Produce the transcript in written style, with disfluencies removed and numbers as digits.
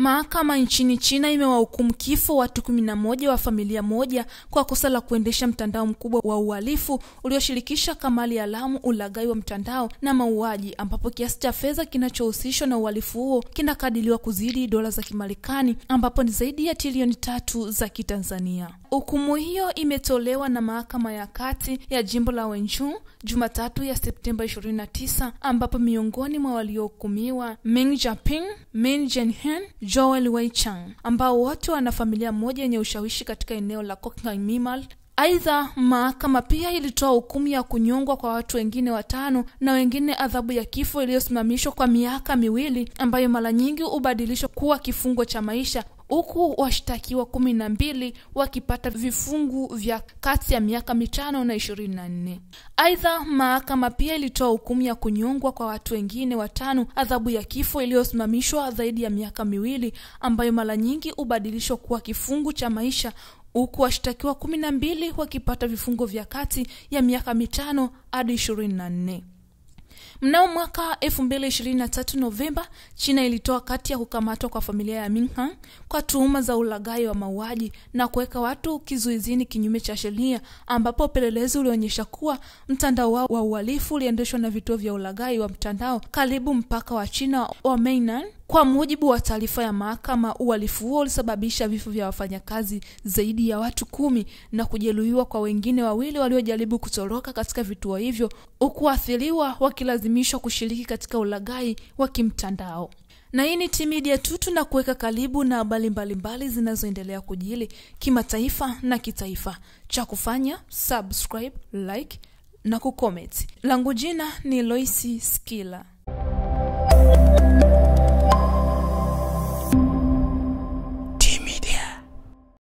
Mahakama nchini China imewahukumu kifo watu 11 wa familia moja kwa kosa la kuendesha mtandao mkubwa wa uhalifu ulioshirikisha kamali ya Lamu, ulaghai wa mtandao na mauaji, ambapo kiasi cha fedha kinachohusishwa na uhalifu huo kinakadiriwa kuzidi dola za Kimarekani, ambapo ni zaidi ya trilioni 3 za Kitanzania. Hukumu hiyo imetolewa na mahakama ya kati ya jimbo la Wenchun Jumatatu ya Septemba 29, ambapo miongoni mwa waliohukumiwa Meng Jiaping, Min Zhenhen, Joel Weichang, ambao wote wana familia moja yenye ushawishi katika eneo la Kokang-Mimal. Aidha, mahakama pia ilitoa hukumu ya kunyongwa kwa watu wengine 5 na wengine adhabu ya kifo iliyosimamishwa kwa miaka 2, ambayo mara nyingi hubadilishwa kuwa kifungo cha maisha, huku washtakiwa 12 wakipata vifungu vya kati ya miaka 5 na 24. Aidha, mahakama pia ilitoa hukumu ya kunyongwa kwa watu wengine 5, adhabu ya kifo iliyosimamishwa zaidi ya miaka 2, ambayo mara nyingi hubadilishwa kuwa kifungu cha maisha, huku washtakiwa 12 wakipata vifungo vya kati ya miaka 5 hadi 24. Mnamo mwaka 2023 Novemba, China ilitoa kati ya kukamatwa kwa familia ya Minhang kwa tuhuma za ulaghai wa mauaji na kuweka watu kizuizini kinyume cha sheria, ambapo upelelezi ulionyesha kuwa mtandao wao wa uhalifu uliendeshwa na vituo vya ulaghai wa mtandao karibu mpaka wa China wa Mainan. Kwa mujibu wa taarifa ya mahakama, uhalifu huo ulisababisha vifo vya wafanyakazi zaidi ya watu 10 na kujeruhiwa kwa wengine 2 waliojaribu kutoroka katika vituo hivyo, huku waathiriwa wakilazimishwa kushiriki katika ulaghai wa kimtandao. Na hii ni T-Media Tutu, na kuweka karibu na habari mbalimbali zinazoendelea kujili kimataifa na kitaifa. Cha kufanya subscribe, like na kucomment. Langu jina ni Loisi Skila.